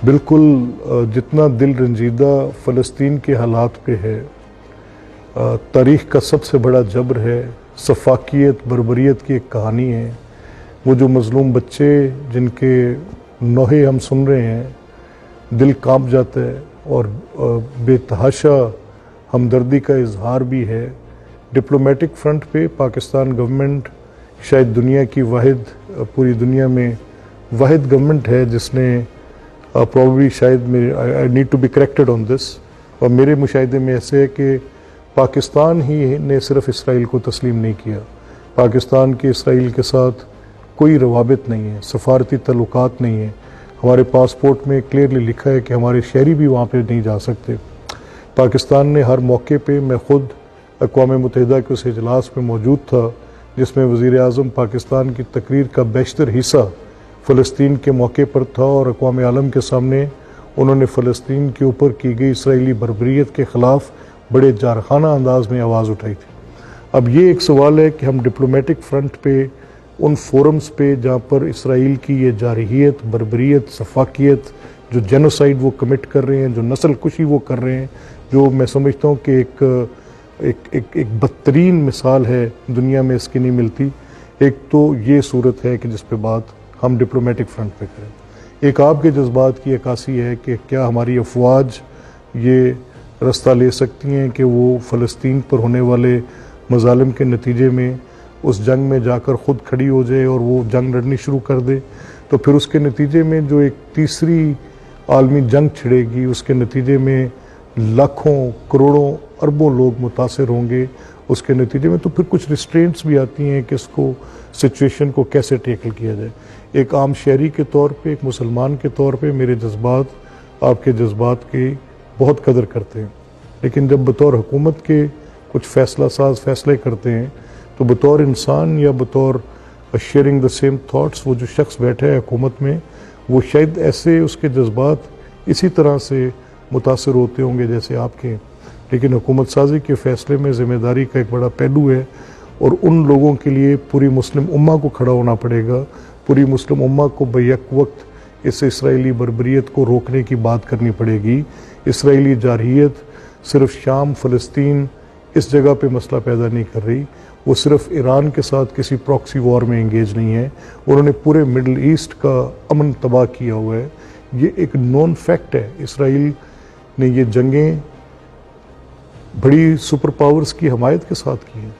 बिल्कुल जितना दिल रंजीदा फ़लस्तीन के हालात पे है, तारीख़ का सबसे बड़ा जबर है, सफाकियत बर्बरियत की एक कहानी है। वो जो मज़लूम बच्चे जिनके नोहे हम सुन रहे हैं, दिल कांप जाता है और बेतहाशा हमदर्दी का इजहार भी है। डिप्लोमेटिक फ्रंट पे पाकिस्तान गवर्नमेंट शायद दुनिया की पूरी दुनिया में वाहिद गवर्नमेंट है जिसने प्रॉब्ली शायद I need to be corrected on this, और मेरे मुशाहिदे में ऐसे है कि पाकिस्तान ही ने सिर्फ इसराइल को तस्लीम नहीं किया। पाकिस्तान के इसराइल के साथ कोई रवाबित नहीं है, सफारती तल्लुकात नहीं है। हमारे पासपोर्ट में क्लियरली लिखा है कि हमारे शहरी भी वहाँ पे नहीं जा सकते। पाकिस्तान ने हर मौके पे, मैं ख़ुद अक़वाम मुत्तहिदा के उस इजलास में मौजूद था जिसमें वज़ीर आज़म पाकिस्तान की तकरीर का बेशतर हिस्सा फ़लस्तीन के मौके पर था, और अक़वाम आलम के सामने उन्होंने फ़लस्तीन के ऊपर की गई इसराइली बर्बरियत के ख़िलाफ़ बड़े जारखाना अंदाज में आवाज़ उठाई थी। अब ये एक सवाल है कि हम डिप्लोमेटिक फ्रंट पे, उन फोरम्स पे जहाँ पर इसराइल की ये जारहियत, बर्बरियत, सफाकियत, जो जेनोसाइड वो कमिट कर रहे हैं, जो नस्ल कुशी वो कर रहे हैं, जो मैं समझता हूँ कि एक बदतरीन मिसाल है, दुनिया में इसकी नहीं मिलती। एक तो ये सूरत है कि जिस पे बात हम डिप्लोमेटिक फ्रंट पे करें। एक आपके जज्बात की अक्कासी है कि क्या हमारी अफवाज ये रास्ता ले सकती हैं कि वो फ़लस्तीन पर होने वाले मज़ालिम के नतीजे में उस जंग में जाकर ख़ुद खड़ी हो जाए और वो जंग लड़नी शुरू कर दे, तो फिर उसके नतीजे में जो एक तीसरी आलमी जंग छिड़ेगी, उसके नतीजे में लाखों करोड़ों अरबों लोग मुतासर होंगे। उसके नतीजे में तो फिर कुछ रिस्ट्रेंट्स भी आती हैं कि इसको सिचुएशन को कैसे टेकल किया जाए। एक आम शहरी के तौर पे, एक मुसलमान के तौर पे मेरे जज्बात आपके जज्बात की बहुत कदर करते हैं, लेकिन जब बतौर हुकूमत के कुछ फैसला साज फैसले करते हैं तो बतौर इंसान या बतौर शेयरिंग द सेम थाट्स वो जो शख्स बैठा है हुकूमत में, वो शायद ऐसे उसके जज्बात इसी तरह से मुतासर होते होंगे जैसे आपके। लेकिन हुकूमत साजी के फ़ैसले में ज़िम्मेदारी का एक बड़ा पहलू है, और उन लोगों के लिए पूरी मुस्लिम उम्मा को खड़ा होना पड़ेगा। पूरी मुस्लिम उम्मा को बैक वक्त इस इसराइली बर्बरियत को रोकने की बात करनी पड़ेगी। इसराइली जारहियत सिर्फ शाम, फ़लस्तीन इस जगह पे मसला पैदा नहीं कर रही, वो सिर्फ ईरान के साथ किसी प्रॉक्सी वॉर में इंगेज नहीं है, उन्होंने पूरे मिडल ईस्ट का अमन तबाह किया हुआ है। ये एक नॉन फैक्ट है। इसराइल ने ये जंगें बड़ी सुपर पावर्स की हमायत के साथ की हैं।